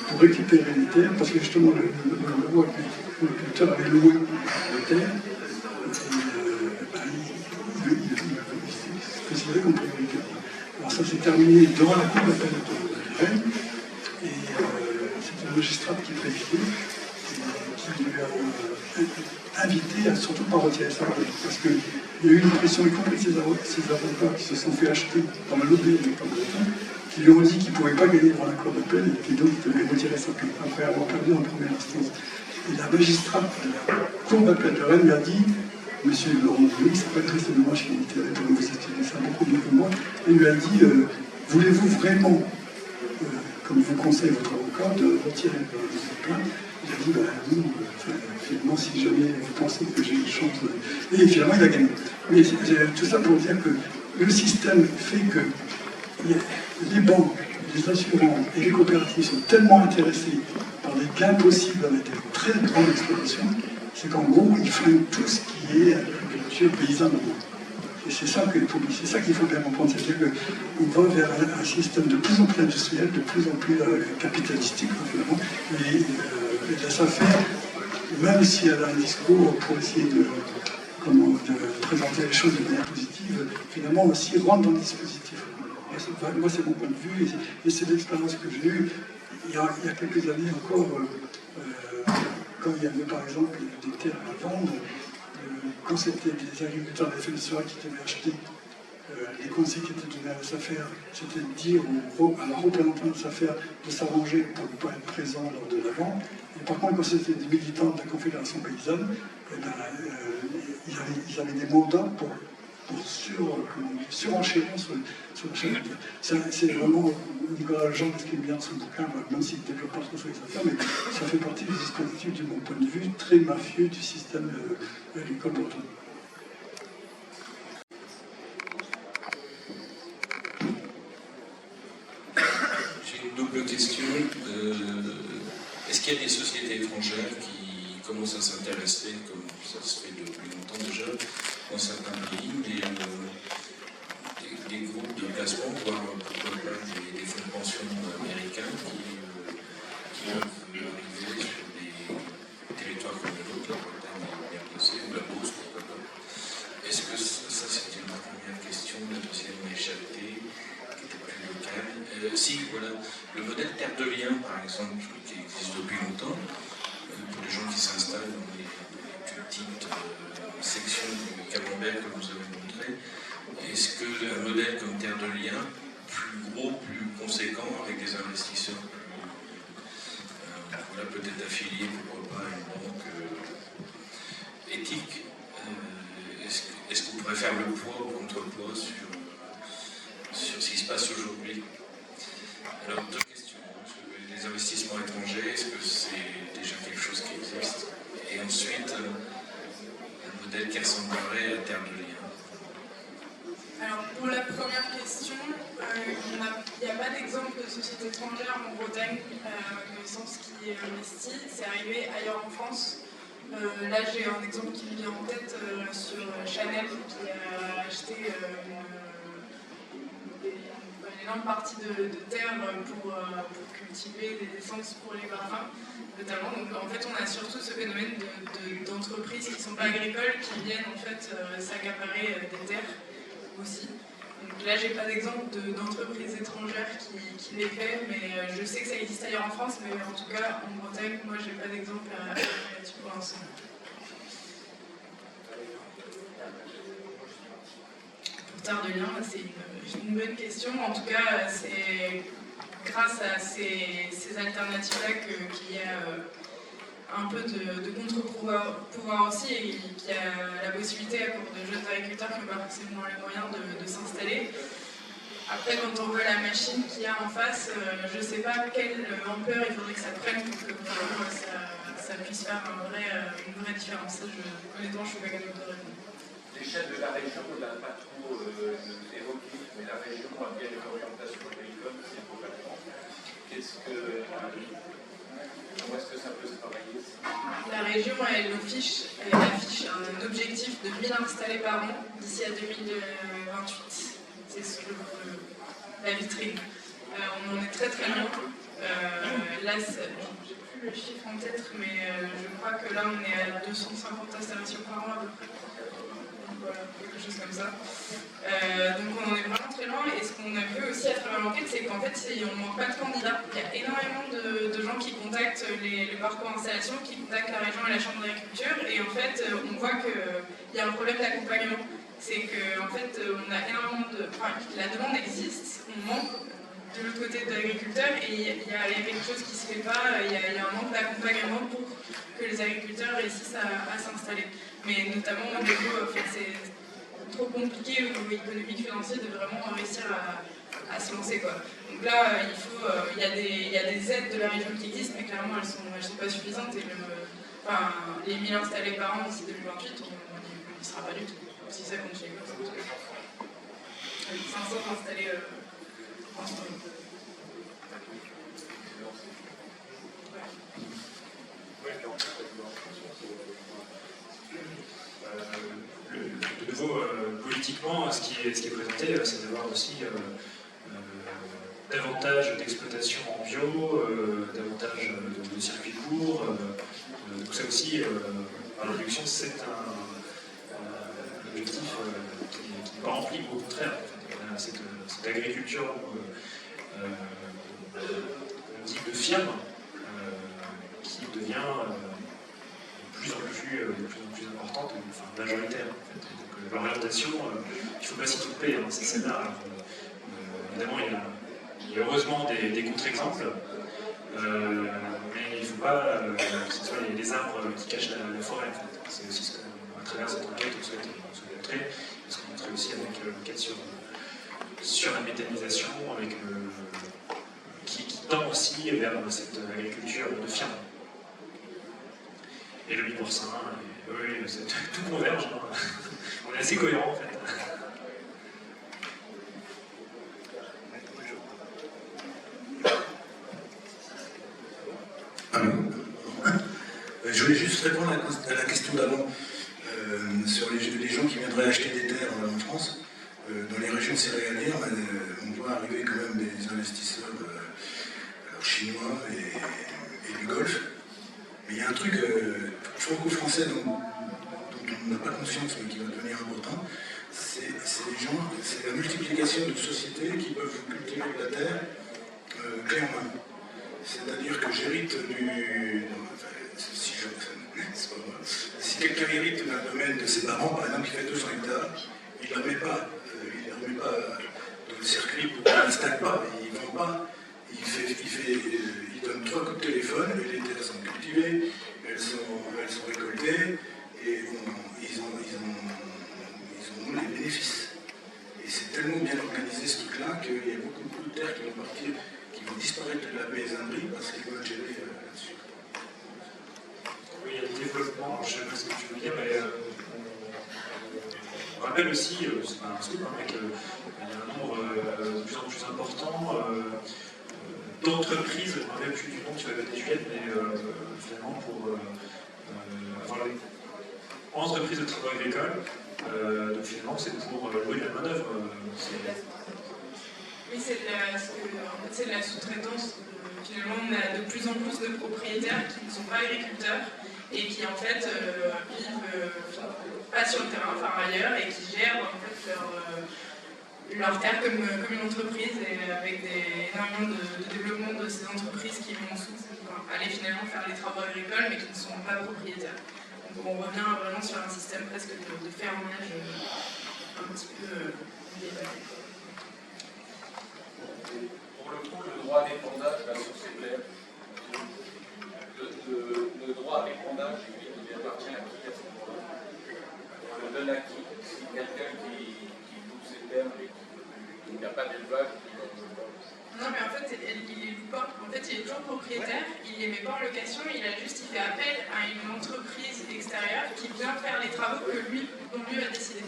pour récupérer les terres, parce que justement, l'agriculteur avait loué les terres, et il se considérait comme priorité. Alors ça s'est terminé devant la cour d'appel de Rennes, et c'était un magistrat qui présidait, qui lui a invité à surtout pas retirer ça, parce qu'il y a eu une pression, y compris de ses avocats qui se sont fait acheter dans la lobby de l'État breton, qui lui ont dit qu'ils ne pouvaient pas gagner devant la cour d'appel et qui donc devaient retirer ça après avoir perdu en première instance. Et la magistrate de la cour d'appel de Rennes lui a dit: Monsieur Laurent Guillou, c'est pas triste de moi, je suis littéraire, vous étudiez ça beaucoup mieux que moi, et lui a dit voulez-vous vraiment, comme vous conseille votre avocat, de retirer le plainte? Il a dit non, finalement, si jamais vous pensez que j'ai une chance. Et finalement, il a gagné. Mais tout ça pour dire que le système fait que les banques, les assurances et les coopératives sont tellement intéressés par les gains possibles avec des très grandes exploitations, c'est qu'en gros, ils flinguent tout ce qui est agriculture paysanne. Et c'est ça qu'il faut bien comprendre, c'est-à-dire qu'on va vers un système de plus en plus industriel, de plus en plus capitalistique, finalement. Et la SAFER, même si elle a un discours pour essayer de présenter les choses de manière positive, finalement aussi rentre dans le dispositif. Moi, c'est mon point de vue, et c'est l'expérience que j'ai eue. Il y a quelques années encore, quand il y avait par exemple des terres à vendre, quand c'était des agriculteurs de la FNSEA qui devaient acheter, les conseils qui étaient donnés à la SAFER, c'était de dire à la représentant de la SAFER de s'arranger pour ne pas être présent lors de la vente. Et par contre, quand c'était des militants de la Confédération paysanne, ils avaient des mandats pour surenchérir sur la chaîne. C'est vraiment, Nicolas Legendre explique bien son bouquin, même s'il ne développe pas trop sur les affaires, mais ça fait partie des dispositifs, de mon point de vue, très mafieux du système agricole breton. J'ai une double question. Est-ce qu'il y a des sociétés étrangères qui commencent à s'intéresser, comme ça se fait depuis longtemps déjà, dans certains pays, des groupes de placement, voire pourquoi pas des fonds de pension américains qui peuvent arriver sur des territoires comme le nôtre, la Bretagne est bien placée, ou la Beauce, pourquoi pas. Est-ce que ça c'est une première question? La deuxième m'a échappé, qui était plus locale. Si, voilà, le modèle Terre de Liens, par exemple, qui existe depuis longtemps, pour les gens qui s'installent dans les plus petites sections du camembert que vous avez montré, est-ce qu'un modèle comme Terre de Liens, plus gros, plus conséquent, avec des investisseurs voilà, peut-être affiliés, pourquoi pas, à une banque éthique, est-ce qu'on pourrait faire le poids ou contrepoids sur ce qui se passe aujourd'hui? Alors, deux questions. Les investissements étrangers, est-ce que c'est déjà quelque chose qui existe? Et ensuite, un modèle qui ressemblerait à Terre de Liens. Alors pour la première question, il n'y a pas d'exemple de société étrangère en Bretagne, au sens qui investit. C'est arrivé ailleurs en France. Là j'ai un exemple qui me vient en tête sur Chanel qui a acheté une énorme partie de terre pour cultiver des essences pour les parfums, notamment. Donc en fait on a surtout ce phénomène d'entreprises qui ne sont pas agricoles qui viennent en fait s'accaparer des terres aussi. Donc là, j'ai pas d'exemple d'entreprise étrangère qui l'ait fait, mais je sais que ça existe ailleurs en France, mais en tout cas, en Bretagne, moi, j'ai pas d'exemple là-dessus pour l'instant. Pour Terre de Liens, c'est une bonne question. En tout cas, c'est grâce à ces alternatives-là qu'il y a un peu de contre-pouvoir aussi, et qu'il y a la possibilité pour de jeunes agriculteurs qui n'ont pas forcément les moyens de s'installer. Après, quand on voit la machine qu'il y a en face, je ne sais pas quelle ampleur il faudrait que ça prenne pour que vraiment ça puisse faire une vraie différence. Honnêtement, je ne suis pas capable de répondre. L'échelle de la région, on ne l'a pas trop évoqué, mais la région a bien une orientation agricole, c'est complètement. Comment est-ce que ça peut se travailler? La région, elle affiche un objectif de 1000 installés par an d'ici à 2028. C'est la vitrine. On en est très très loin. Là, j'ai plus le chiffre en tête, mais je crois que là, on est à 250 installations par an à peu près. Voilà, quelque chose comme ça. Donc on en est vraiment très loin, et ce qu'on a vu aussi à travers l'enquête, c'est qu'en fait on ne manque pas de candidats. Il y a énormément de gens qui contactent les parcours d'installation, qui contactent la région et la chambre d'agriculture, et en fait on voit qu'il y a un problème d'accompagnement. C'est qu'en fait on a énormément la demande existe, on manque de l'autre côté de l'agriculteur, et il y a quelque chose qui ne se fait pas, il y a un manque d'accompagnement pour que les agriculteurs réussissent à s'installer. Mais notamment au niveau, c'est trop compliqué au niveau économique, financier, de vraiment réussir à se lancer, quoi. Donc là, il y a des aides de la région qui existent, mais clairement elles sont pas suffisantes, et les 1000 installés par an d'ici 2028, on n'y sera pas du tout, si ça continue comme ça. Avec 500 installés en ce moment. De nouveau, politiquement, ce qui est présenté, c'est d'avoir aussi davantage d'exploitation en bio, davantage de circuits courts. Donc ça aussi, la réduction, c'est un objectif qui n'est pas rempli, au contraire. En fait, cette agriculture on dit de firme qui devient de plus en plus importante, enfin majoritaire en fait. Donc l'orientation, il ne faut pas s'y tromper, hein, c'est celle-là. Évidemment, il y a heureusement des contre-exemples, mais il ne faut pas que ce soit les arbres qui cachent la forêt. En fait. C'est aussi ce qu'à travers cette enquête on souhaite montrer, parce qu'on montrait aussi avec l'enquête sur la méthanisation, qui tend aussi vers cette agriculture de firme. Et le mi-porcin, oui, tout converge. Hein. On est assez cohérents en fait. Je voulais juste répondre à la question d'avant sur les gens qui viendraient acheter des terres en France. Dans les régions céréalières, on voit arriver quand même des investisseurs chinois et du Golfe. Mais il y a un truc franco-français dont on n'a pas conscience mais qui va devenir important, c'est la multiplication de sociétés qui peuvent cultiver de la terre clé en main. C'est-à-dire que j'hérite si quelqu'un hérite d'un domaine de ses parents, par exemple, qui fait 200 hectares, il ne la remet pas dans le circuit pour qu'il n'installe pas, il ne vend pas, il donne 3 coups de téléphone, et les terres sont cultivées, elles sont récoltées, et ils ont les bénéfices. Et c'est tellement bien organisé ce truc-là qu'il y a beaucoup de terres qui vont partir, qui vont disparaître de la paysannerie parce qu'ils veulent gérer là-dessus. Oui, il y a le développement, je ne sais pas ce que tu veux dire, mais rappelle aussi, c'est pas un scoop, hein, mais qu'il y a un nombre de plus en plus important d'entreprises, je ne me rappelle plus du nom, tu vas donner Juliette, mais finalement pour avoir entreprises de travaux agricoles, donc finalement c'est pour louer de la main-d'œuvre. Oui, c'est de la sous-traitance. Finalement, on a de plus en plus de propriétaires qui ne sont pas agriculteurs et qui en fait vivent pas sur le terrain, enfin ailleurs, et qui gèrent en fait leur terre comme une entreprise, et avec énormément de développement de ces entreprises qui vont aller finalement faire les travaux agricoles mais qui ne sont pas propriétaires. Donc on revient vraiment sur un système presque de fermage un petit peu détaillé. Pour le coup, le droit d'épandage, la source est claire. Le droit d'épandage, il appartient à qui à ce moment-là? On le donne à qui? Si quelqu'un qui loue ses terres et qui n'a pas d'élevage, non, mais en fait, il les loue pas. En fait, il est toujours propriétaire, il les met pas en location, il fait appel à une entreprise extérieure qui vient faire les travaux dont lui a décidé.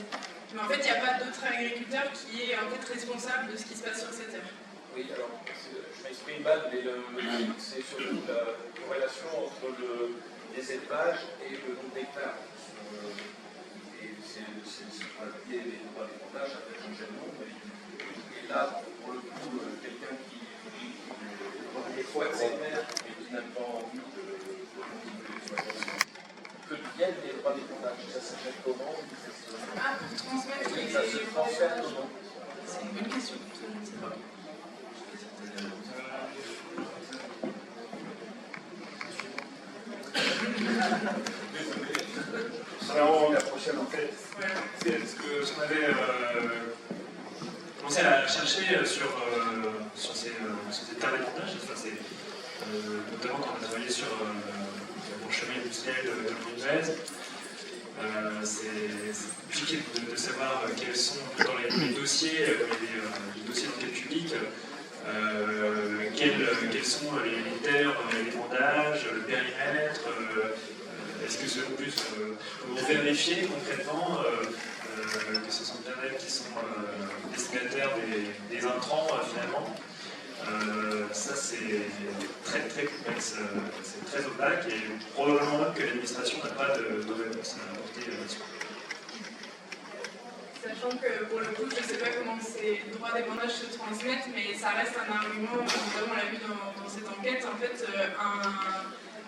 Mais en fait, il n'y a pas d'autre agriculteur qui est en fait responsable de ce qui se passe sur cette terre. oui, alors, je m'exprime mal, mais le truc, c'est surtout la corrélation entre les élevages et le nombre d'hectares. Et c'est pas lié les droits d'épandage, ça peut changer le nom, et là, pour le coup, quelqu'un qui exploite ses terres et qui n'a pas envie de l'exploitation, que deviennent les droits d'épandage? Ça s'achète comment? Ah, pour transmettre oui, ça se transfère comment? C'est une bonne question, je ne sais pas. Alors, la prochaine enquête, c'est ce que on avait commencé à chercher sur ces terres d'épandage, notamment quand on a travaillé sur le chemin industriel de Lyon-Vez. C'est compliqué de savoir quels sont dans les dossiers, les dossiers d'enquête publique, quelles sont les terres, l'épandage, le périmètre. Est-ce que c'est en plus pour vérifier concrètement que ce sont bien elles qui sont destinataires des intrants finalement? Ça c'est très très complexe, c'est très opaque et probablement même que l'administration n'a pas de réponse à apporter là-dessus. Sachant que pour le coup, je ne sais pas comment ces droits d'épandage se transmettent, mais ça reste un argument, notamment on l'a vu dans cette enquête, en fait,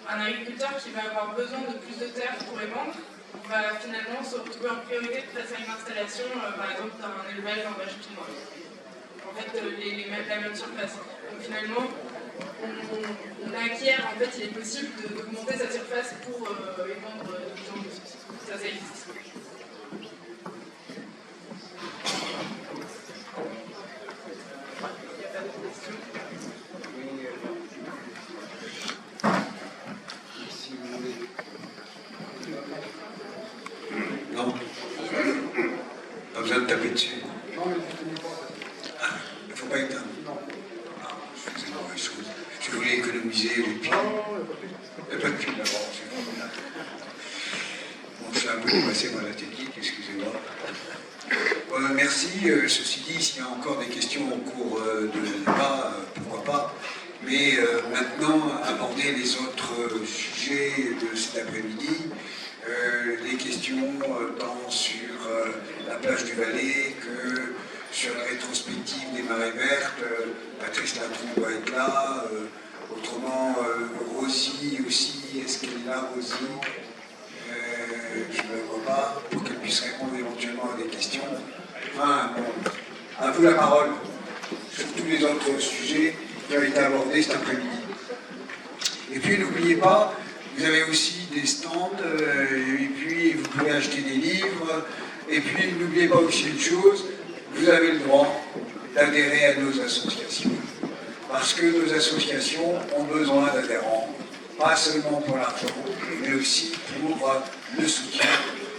un agriculteur qui va avoir besoin de plus de terre pour épandre va finalement se retrouver en priorité face à une installation, par exemple d'un élevage en vache chinoise. En fait, la même surface. Donc finalement, on acquiert, en fait, il est possible d'augmenter sa surface pour épandre de plus en plus. Ça existe. Il n'y a pas de questions. Si vous voulez. Non. Pas besoin de taper dessus. Ah, il ne faut pas éteindre. Ah, je faisais une mauvaise chose. Je voulais économiser les piles. Il n'y a pas de piles d'abord, c'est formidable. Bon, je suis un peu dépassé par la technique, excusez-moi. Merci. Ceci dit, s'il y a encore des questions au cours de débat, pourquoi pas. Mais maintenant, aborder les autres sujets de cet après-midi, les questions tant sur la plage du Valais que sur la rétrospective des marées vertes. Patrice Latron doit être là. Autrement, Rosie aussi, est-ce qu'elle est là, Rosie? Je ne la vois pas, pour qu'elle puisse répondre éventuellement à des questions. Enfin, bon, à vous la parole sur tous les autres sujets qui ont été abordés cet après-midi. Et puis n'oubliez pas, vous avez aussi des stands, et puis vous pouvez acheter des livres, et puis n'oubliez pas aussi une chose, vous avez le droit d'adhérer à nos associations. Parce que nos associations ont besoin d'adhérents, pas seulement pour l'argent, mais aussi pour le soutien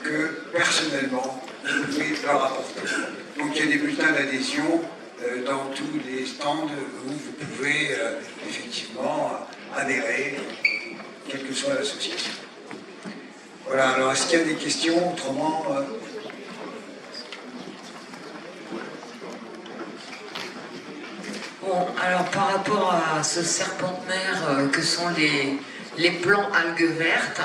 que personnellement vous pouvez leur apporter. Donc il y a des bulletins d'adhésion dans tous les stands où vous pouvez effectivement adhérer, quelle que soit l'association. Voilà, alors est-ce qu'il y a des questions autrement rapport à ce serpent de mer que sont les plants algues vertes,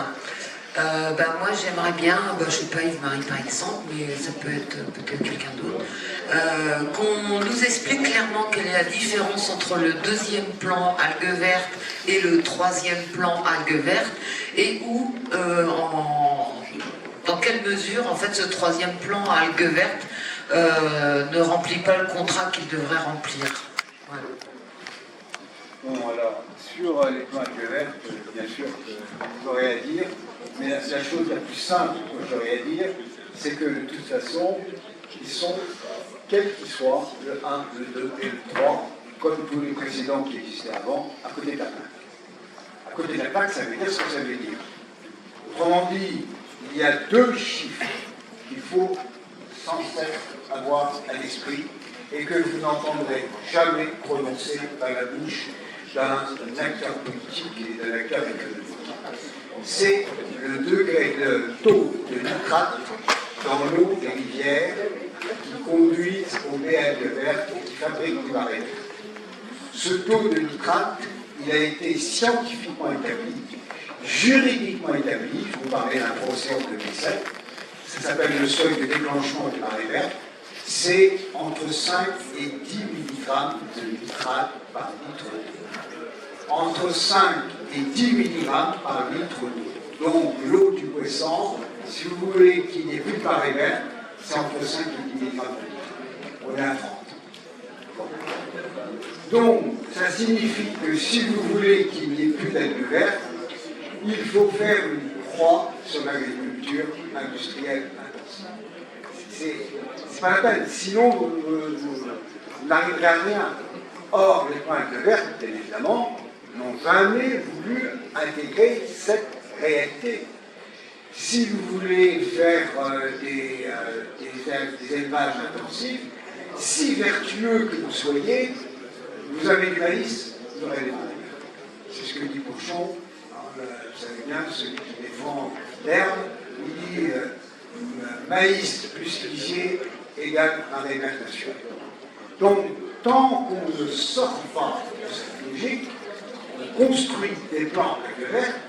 moi j'aimerais bien, je sais pas Yves-Marie par exemple, mais ça peut être peut-être quelqu'un d'autre, qu'on nous explique clairement quelle est la différence entre le deuxième plan algues vertes et le troisième plan algues vertes, et où, dans quelle mesure en fait ce troisième plan algues vertes ne remplit pas le contrat qu'il devrait remplir. Voilà. Bon, alors, sur les plans algues vertes, bien sûr que j'aurais à dire, mais la chose la plus simple que j'aurais à dire, c'est que de toute façon, ils sont, quels qu'ils soient, le 1, le 2 et le 3, comme tous les précédents qui existaient avant, à côté de la plaque. À côté de la plaque, ça veut dire ce que ça veut dire. Autrement dit, il y a deux chiffres qu'il faut sans cesse avoir à l'esprit et que vous n'entendrez jamais prononcer par la bouche d'un acteur politique et d'un acteur économique. C'est le degré de taux de nitrate dans l'eau des rivières qui conduisent aux baies algues vertes et qui fabriquent du marais. Ce taux de nitrate, il a été scientifiquement établi, juridiquement établi. Je vous parlais d'un procès en 2007. Ça s'appelle le seuil de déclenchement du marée verte. C'est entre 5 et 10 mg de nitrate par litre d'eau. Entre 5 et 10 mg par litre d'eau. Donc l'eau du Ouessant, si vous voulez qu'il n'y ait plus de marée verte, c'est entre 5 et 10 mg par litre. On est à 30. Donc ça signifie que si vous voulez qu'il n'y ait plus d'algues vertes, il faut faire une croix sur l'agriculture industrielle intensive. C'est pas la peine, sinon vous n'arriverez à rien. Or, les plans algues vertes, bien évidemment, n'ont jamais voulu intégrer cette réalité. Si vous voulez faire des élevages intensifs, si vertueux que vous soyez, vous avez du maïs, vous aurez des marais. C'est ce que dit Bourchon. Vous savez bien, celui qui défend l'herbe, il dit maïs plus lisier égale marée verte naturelle. Donc, tant qu'on ne sort pas de cette logique, on construit des plans algues vertes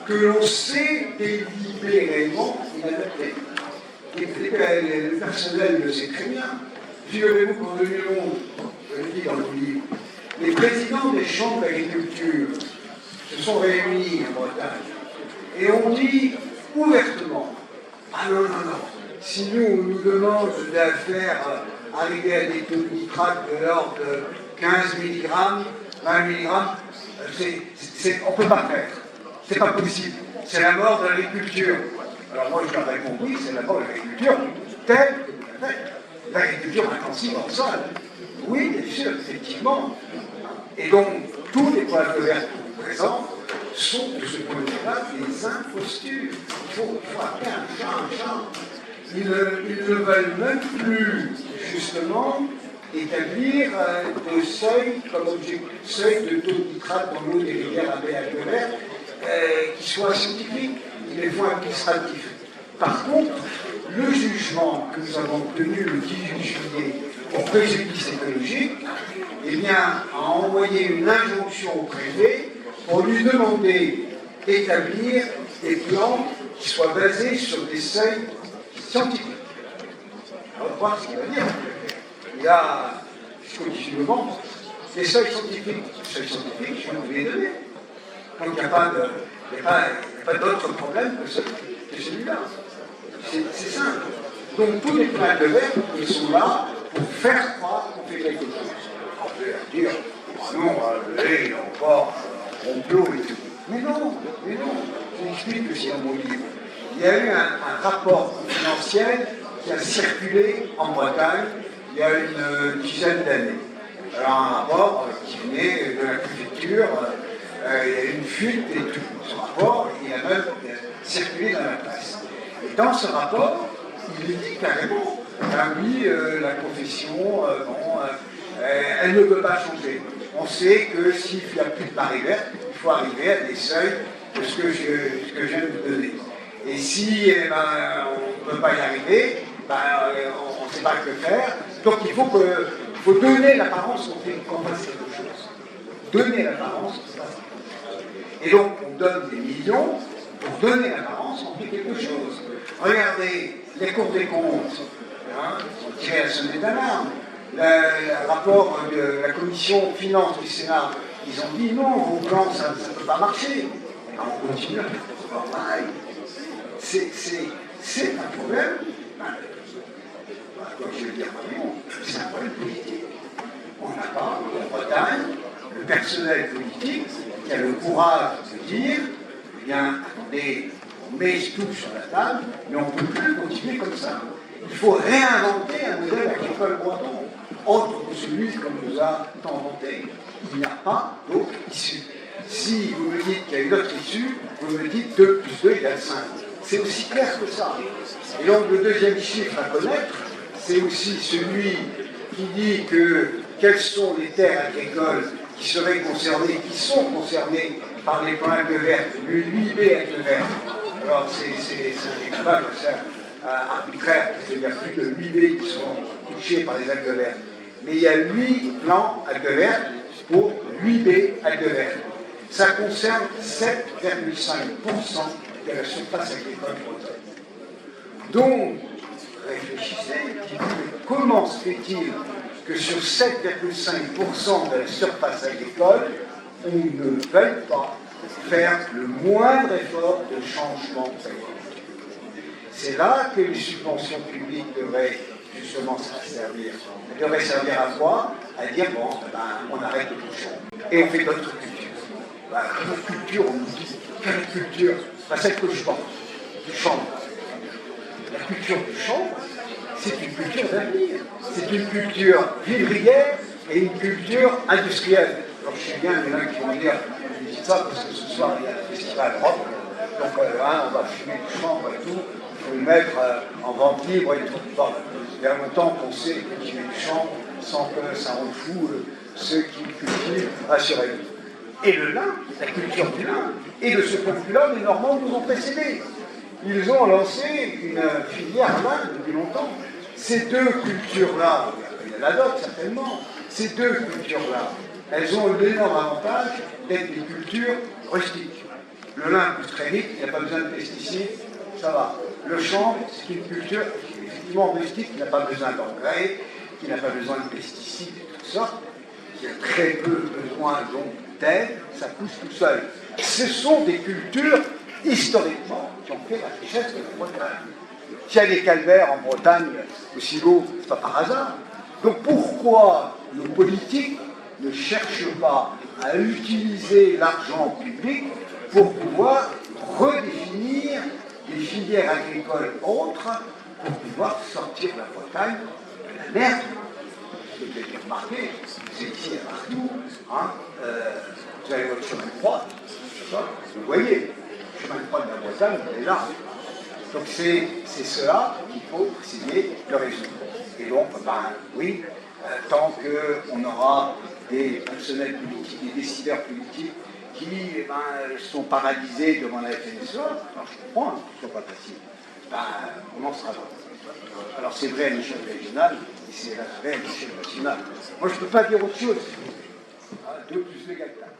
que l'on sait délibérément inadaptés. Le personnel le sait très bien. Figurez-vous qu'en 2011, je le dis dans le livre, les présidents des chambres d'agriculture se sont réunis en Bretagne et ont dit ouvertement, ah non, si nous, on nous demande de faire arriver à des taux de nitrate de l'ordre de 15 mg, 20 mg, on ne peut pas faire. C'est pas possible. C'est la mort de l'agriculture. Alors moi, je leur ai compris, c'est la mort de l'agriculture telle que vous la faites. L'agriculture intensive en sol. Oui, bien sûr, effectivement. Et donc, tous les plans algues vertes que vous présentez sont, de ce point de vue-là, des impostures. Il faut appeler un chat. Ils ne veulent même plus, justement, établir des seuils comme objectif, seuil de taux de nitrate dans l'eau des rivières à baies algues vertes qui soient scientifiques. Ils les font administratifs. Par contre, le jugement que nous avons obtenu le 18 juillet pour préjudice écologique, eh bien, a envoyé une injonction au préfet pour lui demander d'établir des plans qui soient basés sur des seuils scientifiques. On va voir ce qu'il va dire. Il y a, jusqu'au 18 novembre, des seuils scientifiques. Les seuils scientifiques, je vais vous les donner. Donc il n'y a pas d'autre problème que celui-là. C'est simple. Donc tous les plans algues vertes, ils sont là pour faire croire qu'on fait quelque chose. On peut leur dire, non, le lait, il est encore complot et tout. Mais non. Je vous explique aussi dans mon livre. Il y a eu un rapport confidentiel qui a circulé en Bretagne il y a une dizaine d'années. Alors un rapport qui venait de la préfecture, il y a eu une fuite et tout. Ce rapport, il a même circulé dans la presse. Et dans ce rapport, il est dit carrément, oui, la profession, elle ne peut pas changer. On sait que s'il n'y a plus de marée verte, il faut arriver à des seuils de ce que je viens de vous donner. Et si on ne peut pas y arriver, on ne sait pas que faire. Donc il faut donner l'apparence qu'on fasse quelque chose. donner l'apparence. Et donc, on donne des millions pour donner l'apparence, on fait quelque chose. Regardez, les cours des comptes, ont tiré la sonnette d'alarme. Le rapport de la commission finance du Sénat, ils ont dit non, vos plans, ça ne peut pas marcher. Alors, on continue à faire pareil. C'est un problème. Comme je vais dire, c'est un problème politique. On n'a pas, en Bretagne, le personnel politique qui a le courage de dire, eh bien, attendez, on met tout sur la table, mais on ne peut plus continuer comme ça. Il faut réinventer un modèle agricole breton, autre que celui qu'on nous a inventé. Il n'y a pas d'autre issue. Si vous me dites qu'il y a une autre issue, vous me dites 2 plus 2 égale 5. C'est aussi clair que ça. Et donc le deuxième chiffre à connaître, c'est aussi celui qui dit que quelles sont les terres agricoles qui seraient concernées, qui sont concernées par les plans algues vertes, le 8B algues vertes. Alors c'est un découpage arbitraire, parce qu'il y a plus de 8B qui sont touchés par les algues vertes. Mais il y a 8 plans algues vertes pour 8B algues vertes. Ça concerne 7,5% de la surface agricole bretonne. Donc, réfléchissez, comment se fait-il que sur 7,5% de la surface agricole, on ne veuille pas faire le moindre effort de changement technologique? C'est là que les subventions publiques devraient justement servir. Elles devraient servir à quoi? À dire, bon, ben, on arrête le bouchon et on fait d'autres cultures. Ben, notre culture, on nous dit, quelle culture? Ben, celle que je pense, du chanvre. La culture du chanvre, c'est une culture d'avenir. C'est une culture vivrière et une culture industrielle. Alors je sais bien, il y en a qui vont dire, je dis ça parce que ce soir il y a le festival Rock, donc on va fumer du chanvre et tout, il faut le mettre en vente libre et tout. Bon, il y a longtemps qu'on sait cultiver du chanvre sans que ça rende fou ceux qui cultivent, rassurez-vous. Et le lin, la culture du lin, et de ce point de vue-là, les Normands nous ont précédés. Ils ont lancé une filière lin depuis longtemps. Ces deux cultures-là, il y en a d'autres certainement, ces deux cultures-là, elles ont l'énorme avantage d'être des cultures rustiques. Le lin pousse très vite, il n'y a pas besoin de pesticides, ça va. Le chanvre, c'est une culture effectivement rustique, qui n'a pas besoin d'engrais, qui n'a pas besoin de pesticides de toutes sortes, qui a très peu besoin donc d'aide, ça pousse tout seul. Ce sont des cultures, historiquement, qui ont fait la richesse de la Bretagne. S'il y a des calvaires en Bretagne aussi beaux, c'est pas par hasard. Donc pourquoi nos politiques ne cherchent pas à utiliser l'argent public pour pouvoir redéfinir des filières agricoles autres pour pouvoir sortir la Bretagne de la merde? Vous avez remarqué, c'est ici et partout, hein, vous avez votre chemin de croix, vous voyez, le chemin de croix de la Bretagne, il est là. Donc c'est cela qu'il faut essayer de résoudre. Et donc, ben, oui, tant qu'on aura des personnels politiques, des décideurs politiques qui sont paralysés devant la FNSEA, alors je comprends que ce ne soit pas facile, ben, on en sera là. Alors c'est vrai à l'échelle régionale, et c'est vrai à l'échelle nationale. Moi je ne peux pas dire autre chose. 2 plus 2 égale 4.